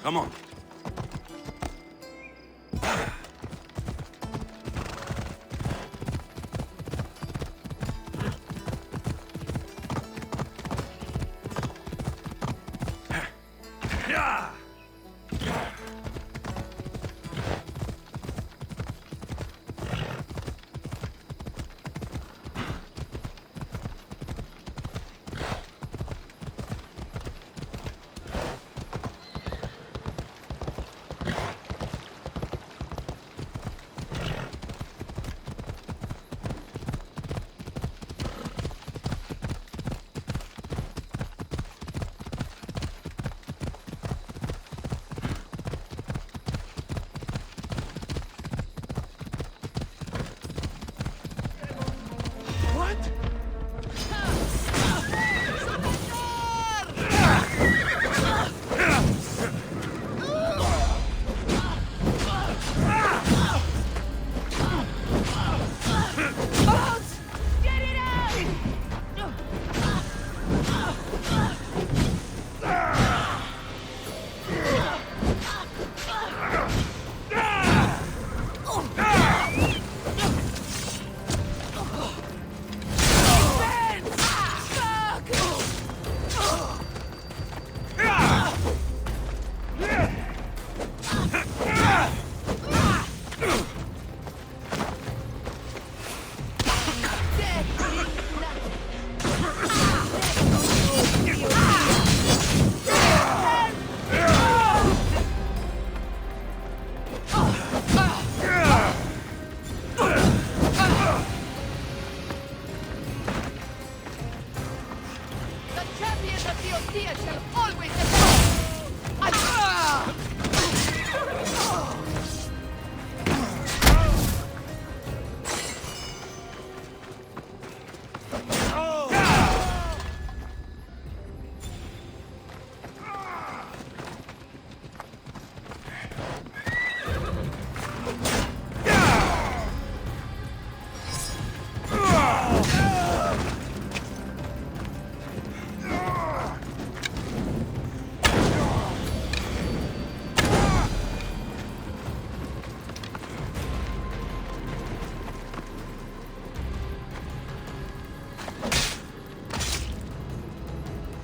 Come on. Yeah!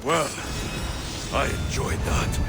Well, I enjoyed that.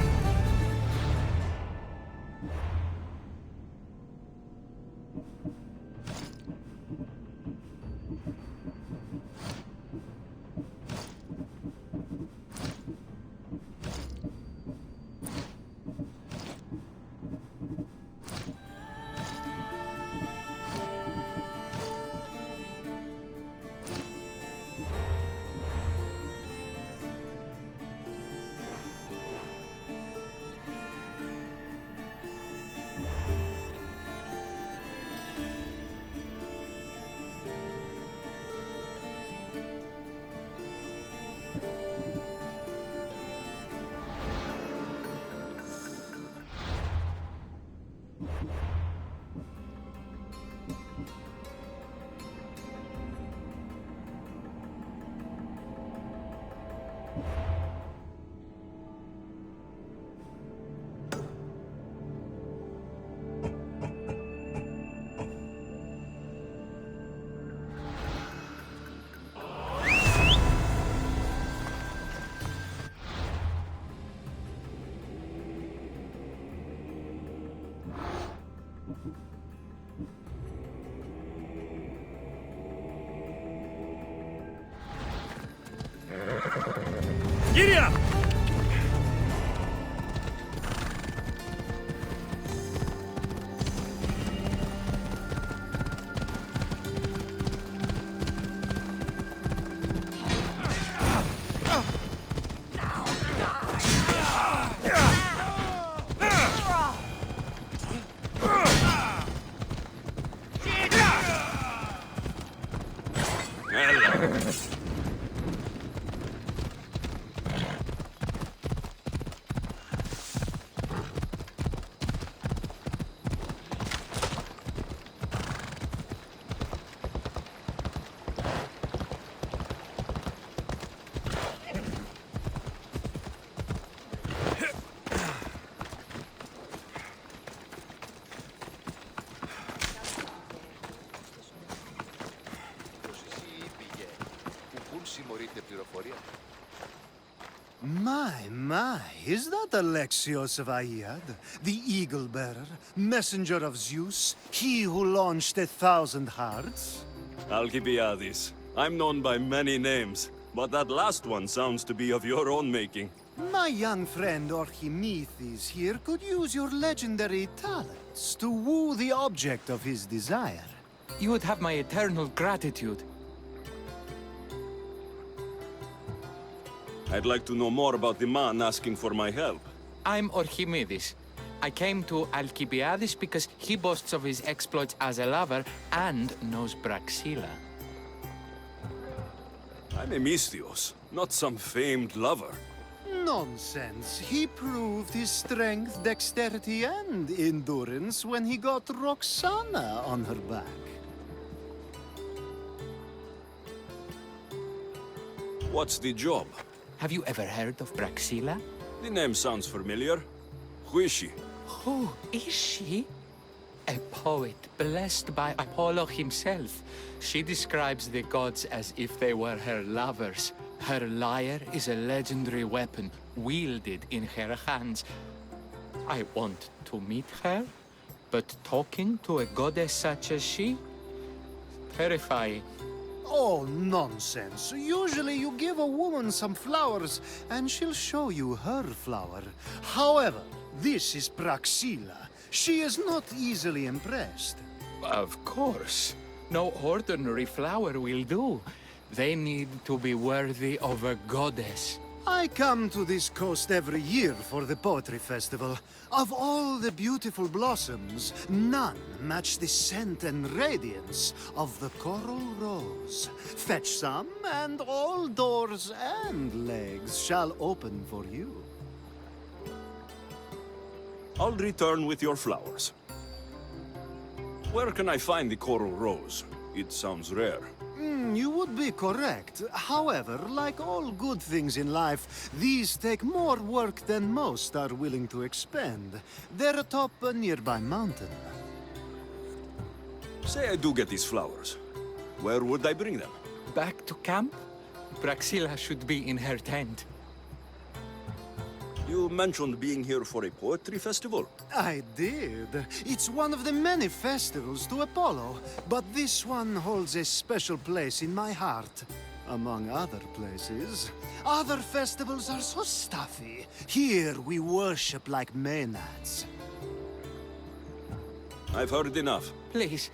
Giddy up! βρείτε πληροφορία? My, is that Alexios of Aiad, the Eagle Bearer, messenger of Zeus, he who launched 1,000 hearts? Alcibiades. I'm known by many names, but that last one sounds to be of your own making. My young friend Archimedes here could use your legendary talents to woo the object of his desire. You would have my eternal gratitude. I'd like to know more about the man asking for my help. I'm Archimedes. I came to Alcibiades because he boasts of his exploits as a lover and knows Braxilla. I'm Misthios, not some famed lover. Nonsense. He proved his strength, dexterity, and endurance when he got Roxana on her back. What's the job? Have you ever heard of Braxilla? The name sounds familiar. Who is she? Who is she? A poet blessed by Apollo himself. She describes the gods as if they were her lovers. Her lyre is a legendary weapon wielded in her hands. I want to meet her, but talking to a goddess such as she? Terrifying. Oh, nonsense. Usually you give a woman some flowers, and she'll show you her flower. However, this is Praxilla. She is not easily impressed. Of course. No ordinary flower will do. They need to be worthy of a goddess. I come to this coast every year for the Poetry Festival. Of all the beautiful blossoms, none match the scent and radiance of the coral rose. Fetch some, and all doors and legs shall open for you. I'll return with your flowers. Where can I find the coral rose? It sounds rare. You would be correct. However, like all good things in life, these take more work than most are willing to expend. They're atop a nearby mountain. Say I do get these flowers. Where would I bring them? Back to camp? Braxilla should be in her tent. You mentioned being here for a poetry festival. I did. It's one of the many festivals to Apollo, but this one holds a special place in my heart. Among other places. Other festivals are so stuffy. Here we worship like Maenads. I've heard enough. Please,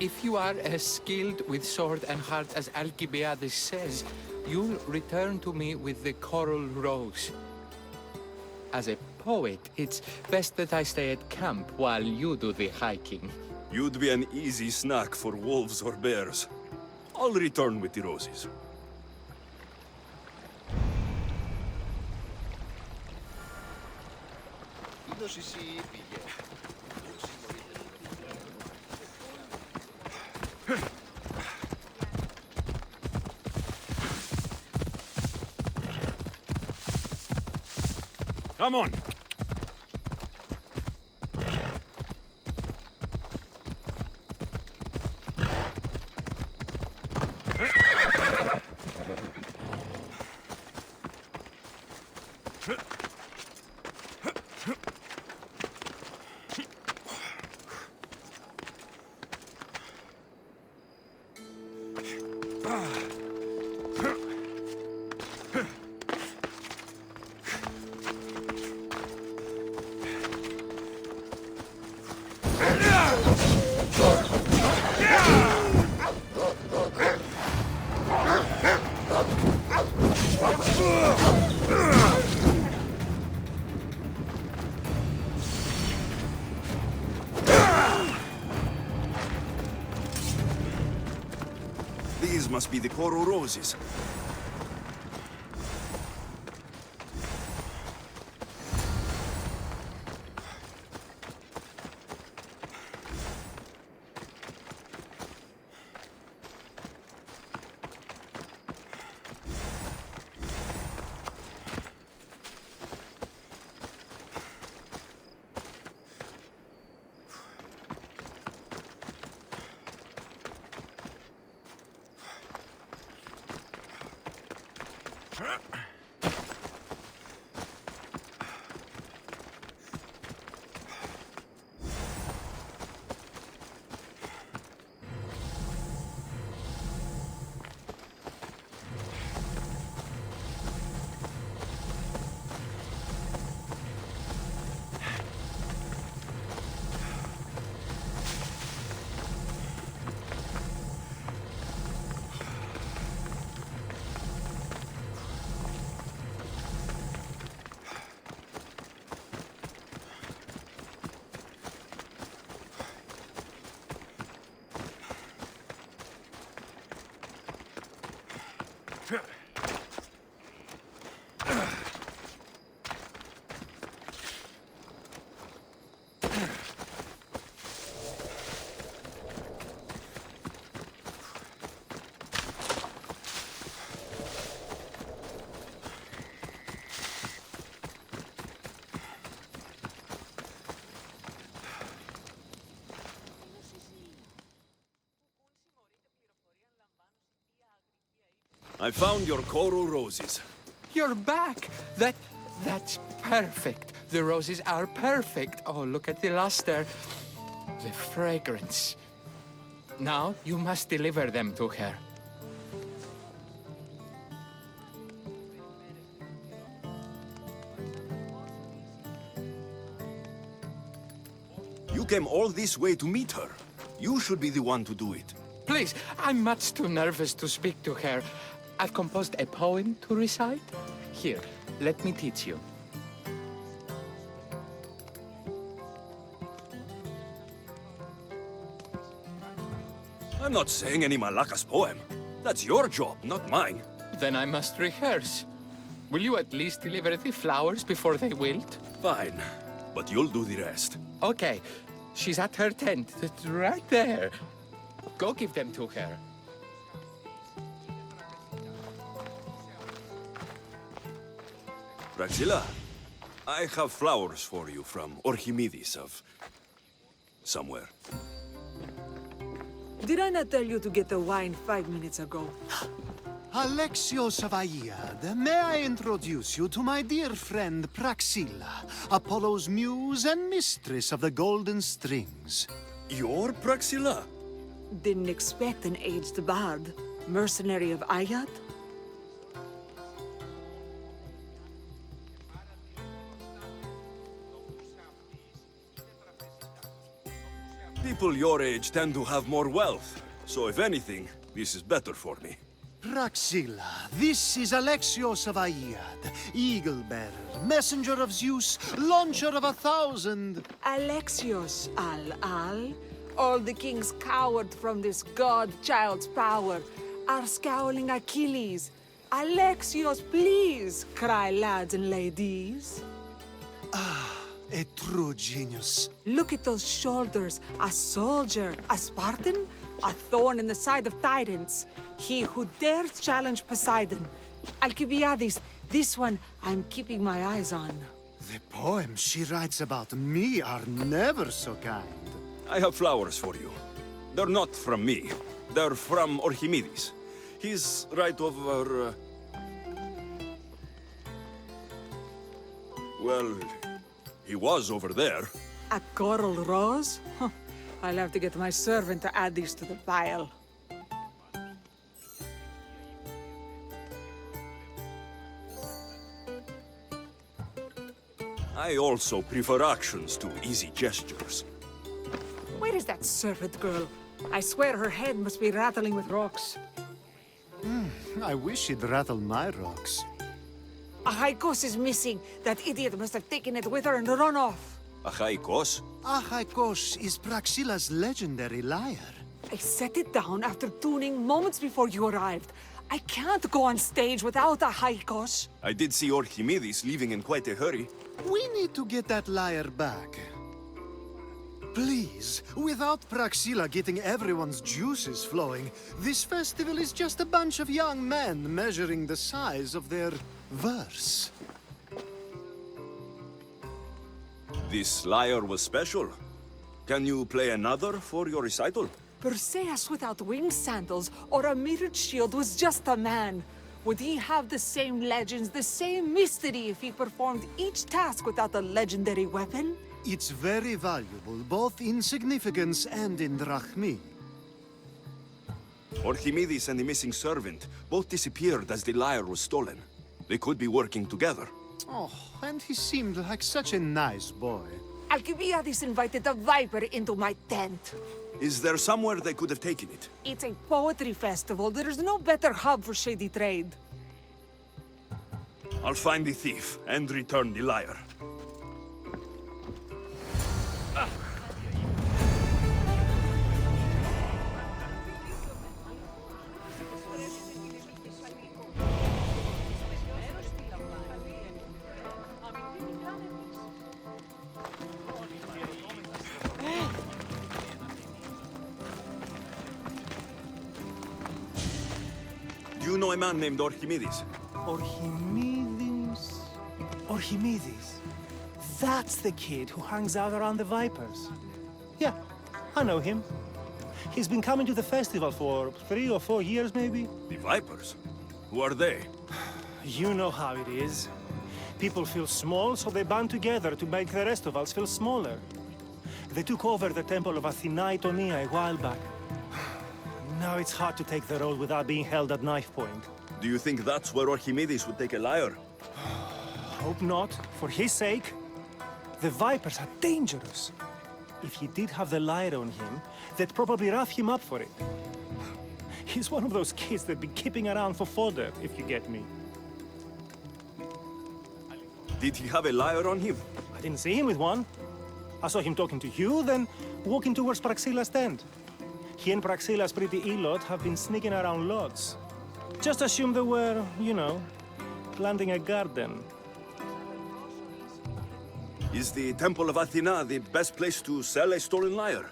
if you are as skilled with sword and heart as Alcibiades says, you'll return to me with the coral rose. As a poet, it's best that I stay at camp while you do the hiking. You'd be an easy snack for wolves or bears. I'll return with the roses. Come on. These must be the coral roses. I found your coral roses. You're back! That's perfect. The roses are perfect. Oh, look at the luster. The fragrance. Now you must deliver them to her. You came all this way to meet her. You should be the one to do it. Please, I'm much too nervous to speak to her. I've composed a poem to recite. Here, let me teach you. I'm not saying any Malakas poem. That's your job, not mine. Then I must rehearse. Will you at least deliver the flowers before they wilt? Fine, but you'll do the rest. Okay, she's at her tent. It's right there. Go give them to her. Praxilla, I have flowers for you from Orchimedes of... somewhere. Did I not tell you to get the wine 5 minutes ago? Alexios of Aiad, may I introduce you to my dear friend Praxilla, Apollo's muse and mistress of the golden strings. You're Praxilla? Didn't expect an aged bard. Mercenary of Ayat? People your age tend to have more wealth, so if anything, this is better for me. Praxilla, this is Alexios of Aiad, Eagle-bearer, messenger of Zeus, launcher of 1,000... Alexios, Al-Al. All the kings cowered from this god-child's power. Are scowling Achilles. Alexios, please, cry lads and ladies. A true genius. Look at those shoulders. A soldier, a Spartan, a thorn in the side of titans. He who dares challenge Poseidon. Alcibiades, this one I'm keeping my eyes on. The poems she writes about me are never so kind. I have flowers for you. They're not from me. They're from Orchimedes. He's right over... Well, he was over there. A coral rose? Huh. I'll have to get my servant to add these to the pile. I also prefer actions to easy gestures. Where is that servant girl? I swear her head must be rattling with rocks. I wish she'd rattle my rocks. Achaikos is missing. That idiot must have taken it with her and run off. Achaikos? Achaikos is Praxilla's legendary lyre. I set it down after tuning moments before you arrived. I can't go on stage without Achaikos. I did see Orchimedes leaving in quite a hurry. We need to get that lyre back. Please, without Praxilla getting everyone's juices flowing, this festival is just a bunch of young men measuring the size of their verse. This lyre was special. Can you play another for your recital? Perseus without winged sandals or a mirrored shield was just a man. Would he have the same legends, the same mystery if he performed each task without a legendary weapon? It's very valuable, both in significance and in drachmi. Archimedes and the missing servant both disappeared as the lyre was stolen. They could be working together. Oh, and he seemed like such a nice boy. Alcibiades invited a viper into my tent. Is there somewhere they could have taken it? It's a poetry festival. There's no better hub for shady trade. I'll find the thief and return the lyre. Do you know a man named Archimedes? Archimedes? Archimedes. That's the kid who hangs out around the Vipers. Yeah, I know him. He's been coming to the festival for 3 or 4 years, maybe. The Vipers? Who are they? You know how it is. People feel small, so they band together to make the rest of us feel smaller. They took over the temple of Athena Itonia a while back. Now it's hard to take the road without being held at knife point. Do you think that's where Archimedes would take a lyre? Hope not, for his sake. The Vipers are dangerous. If he did have the lyre on him, they'd probably rough him up for it. He's one of those kids that'd be keeping around for fodder, if you get me. Did he have a lyre on him? I didn't see him with one. I saw him talking to you, then walking towards Praxilla's tent. He and Praxilla's pretty Elot have been sneaking around lots. Just assume they were, you know, planting a garden. Is the Temple of Athena the best place to sell a stolen lyre?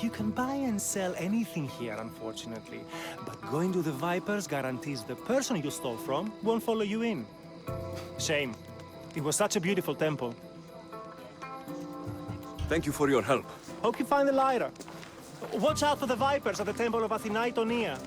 You can buy and sell anything here, unfortunately. But going to the Vipers guarantees the person you stole from won't follow you in. Shame. It was such a beautiful temple. Thank you for your help. Hope you find the lyre. Watch out for the Vipers at the Temple of Athena Itonia.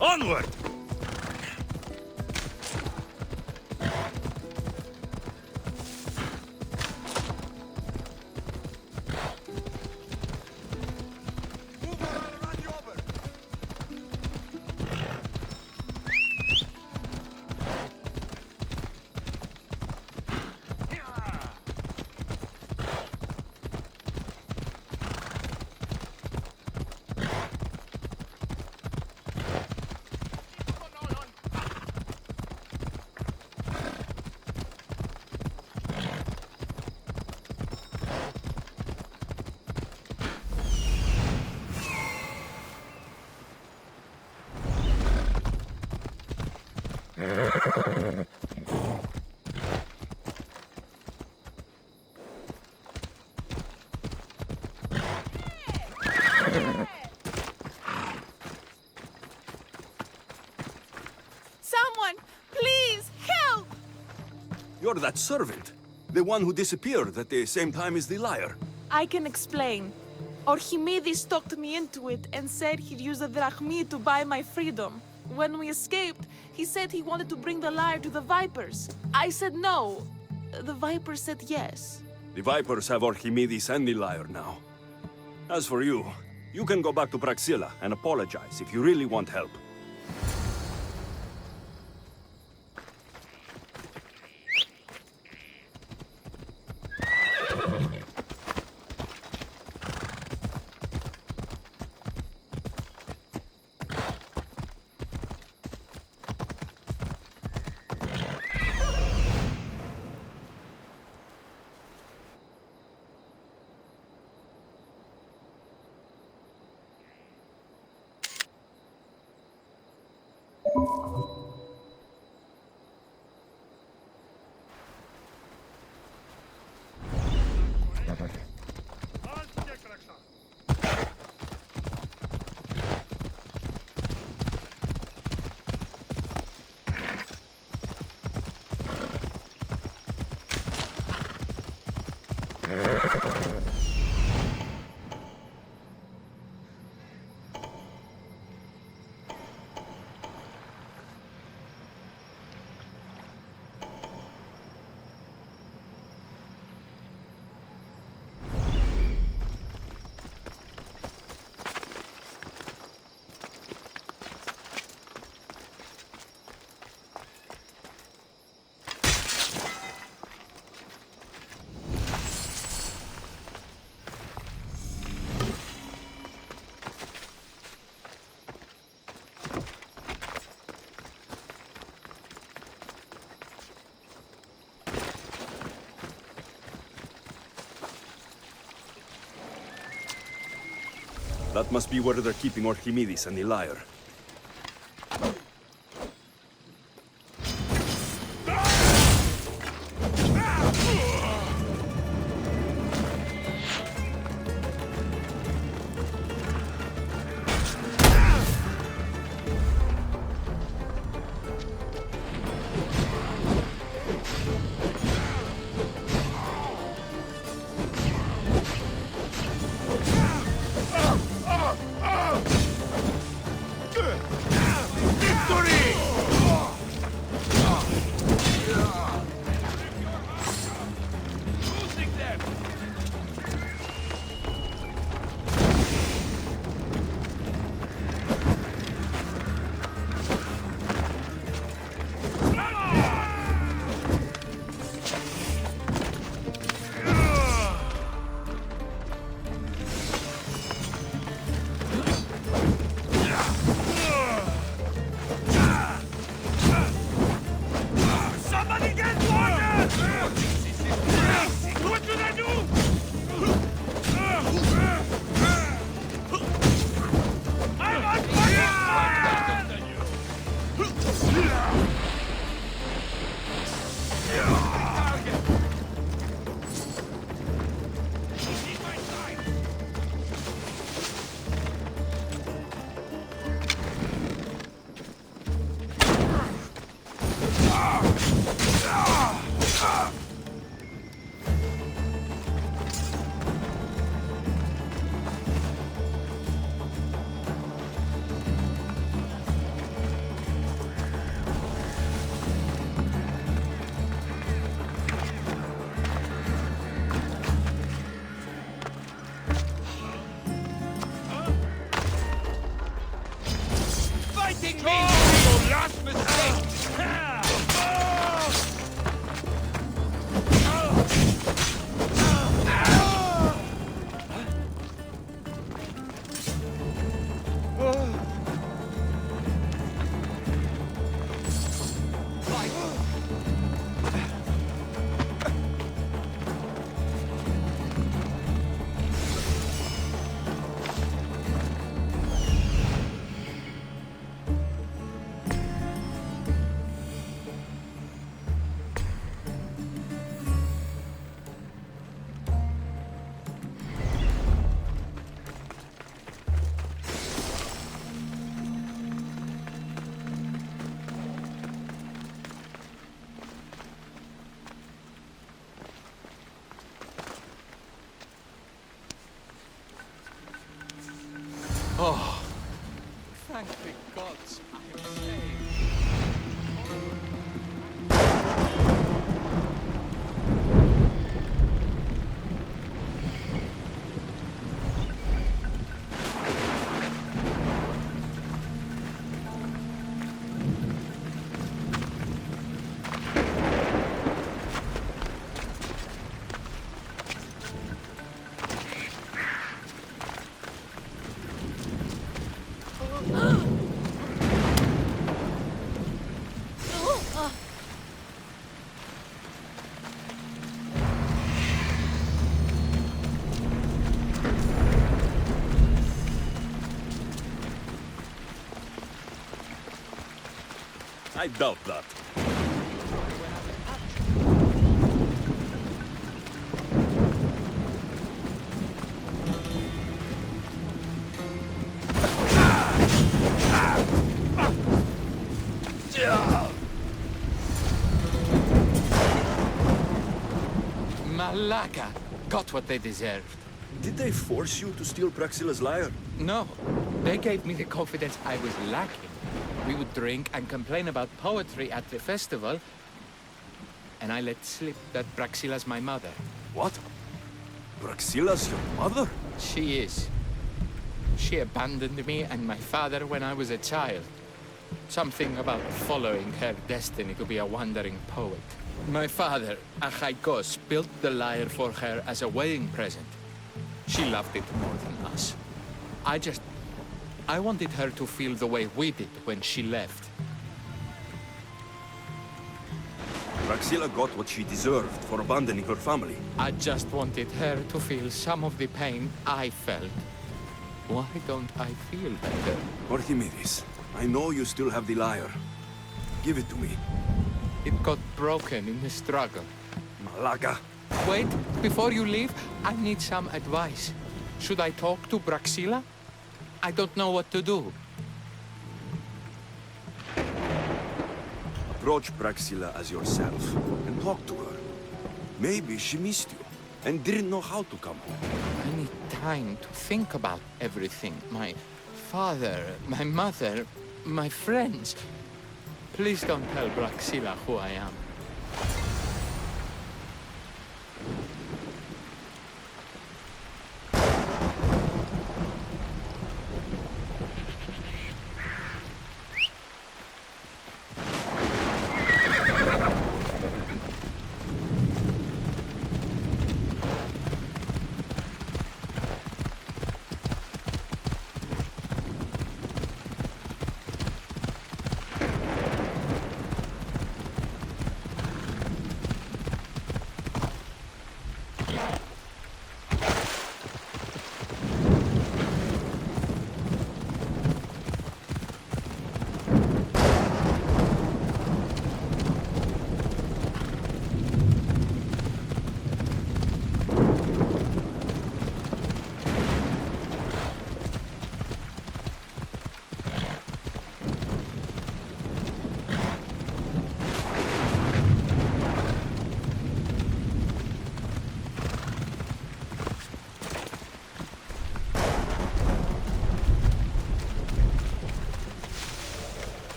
Onward! Someone, please, help! You're that servant. The one who disappeared at the same time as the lyre. I can explain. Archimedes talked me into it and said he'd use a drachmi to buy my freedom. When we escaped, he said he wanted to bring the lyre to the Vipers. I said no. The Vipers said yes. The Vipers have Archimedes and the lyre now. As for you, you can go back to Praxilla and apologize if you really want help. That must be where they're keeping Archimedes and the lyre. I doubt that. Malaka got what they deserved. Did they force you to steal Praxila's lyre? No, they gave me the confidence I was lacking. We would drink and complain about poetry at the festival, and I let slip that Praxila's my mother. What? Praxila's your mother? She is. She abandoned me and my father when I was a child. Something about following her destiny to be a wandering poet. My father, Achaikos, built the lyre for her as a wedding present. She loved it more than us. I wanted her to feel the way we did when she left. Praxila got what she deserved for abandoning her family. I just wanted her to feel some of the pain I felt. Why don't I feel better? Archimedes, I know you still have the lyre. Give it to me. It got broken in the struggle. Malaka. Wait, before you leave, I need some advice. Should I talk to Praxila? I don't know what to do. Approach Praxila as yourself and talk to her. Maybe she missed you and didn't know how to come home. I need time to think about everything. My father, my mother, my friends. Please don't tell Praxila who I am.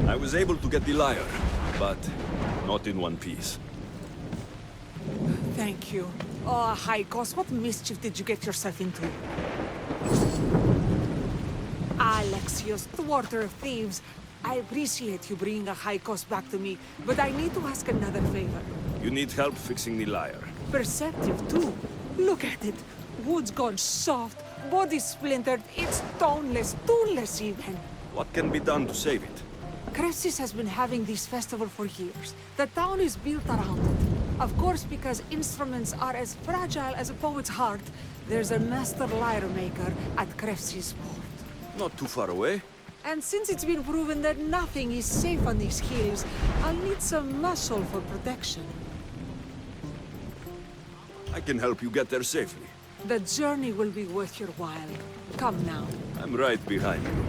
I was able to get the lyre, but not in one piece. Thank you. Oh, Haikos, what mischief did you get yourself into? Alexios, thwarter of thieves. I appreciate you bringing Haikos back to me, but I need to ask another favor. You need help fixing the lyre. Perceptive, too. Look at it. Wood's gone soft, body splintered, it's toneless, tooless even. What can be done to save it? Krepsis has been having this festival for years. The town is built around it. Of course, because instruments are as fragile as a poet's heart, there's a master lyre maker at Krepsis port. Not too far away. And since it's been proven that nothing is safe on these hills, I'll need some muscle for protection. I can help you get there safely. The journey will be worth your while. Come now. I'm right behind you.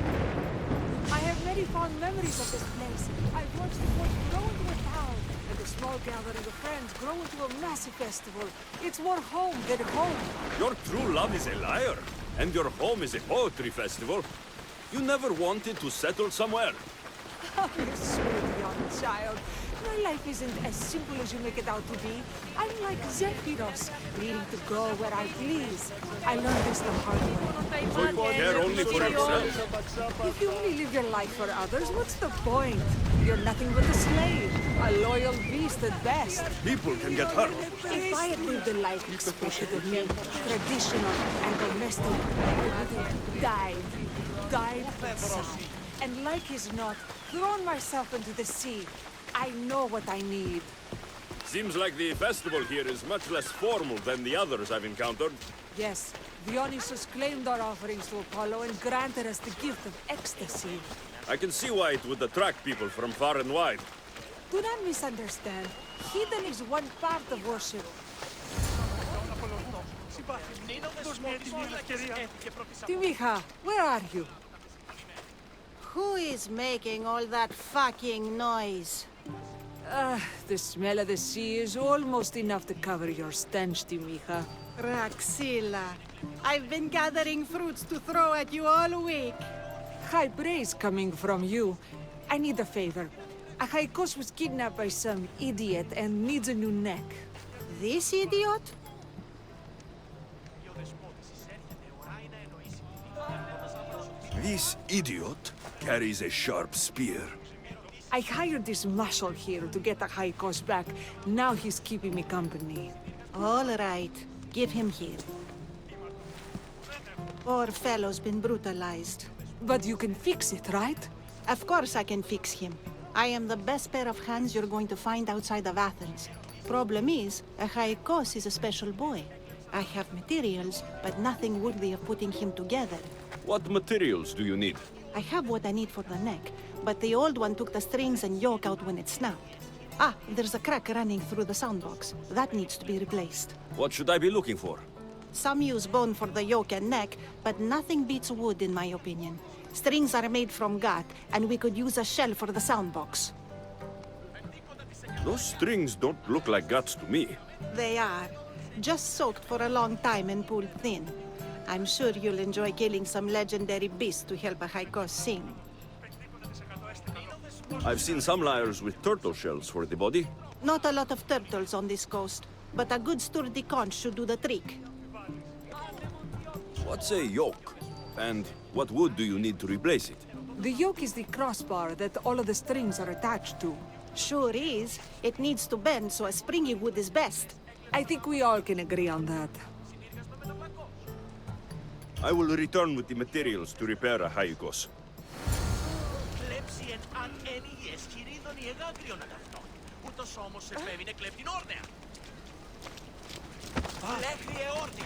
I have many fond memories of this place. I've watched the port grow into a town, and a small gathering of friends grow into a massive festival. It's more home than home. Your true love is a lyre, and your home is a poetry festival. You never wanted to settle somewhere. Oh, you sweet young child. My life isn't as simple as you make it out to be. I'm like Zephyros, needing to go where I please. I learned this the hard way. So you care only for yourself. If you only live your life for others, what's the point? You're nothing but a slave, a loyal beast at best. People can get hurt. If I had lived a life expected of me, traditional and domestic, I would have died inside. And like as not, thrown myself into the sea. I know what I need. Seems like the festival here is much less formal than the others I've encountered. Yes, Dionysus claimed our offerings to Apollo and granted us the gift of ecstasy. I can see why it would attract people from far and wide. Do not misunderstand. Heathen is one part of worship. Timiha, where are you? Who is making all that fucking noise? The smell of the sea is almost enough to cover your stench, Timiha. Raxila, I've been gathering fruits to throw at you all week. High praise coming from you. I need a favor. Achaikos was kidnapped by some idiot and needs a new neck. This idiot? This idiot carries a sharp spear. I hired this muscle here to get Achaikos back. Now he's keeping me company. All right, give him here. Poor fellow's been brutalized. But you can fix it, right? Of course I can fix him. I am the best pair of hands you're going to find outside of Athens. Problem is, Achaikos is a special boy. I have materials, but nothing worthy of putting him together. What materials do you need? I have what I need for the neck, but the old one took the strings and yoke out when it snapped. Ah, there's a crack running through the soundbox. That needs to be replaced. What should I be looking for? Some use bone for the yoke and neck, but nothing beats wood in my opinion. Strings are made from gut, and we could use a shell for the soundbox. Those strings don't look like guts to me. They are. Just soaked for a long time and pulled thin. I'm sure you'll enjoy killing some legendary beasts to help Achaikos sing. I've seen some lyres with turtle shells for the body. Not a lot of turtles on this coast, but a good sturdy conch should do the trick. What's a yoke? And what wood do you need to replace it? The yoke is the crossbar that all of the strings are attached to. Sure is. It needs to bend, so a springy wood is best. I think we all can agree on that. I will return with the materials to repair Achaikos. Κλέψει αν ένιγε χειρίδων ή εγάγριον αγαθών. Ούτως όμως επέβαινε κλέπτην όρνεα. Λέχνει εόρνη.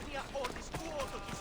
Μια όρνης του ότοκης.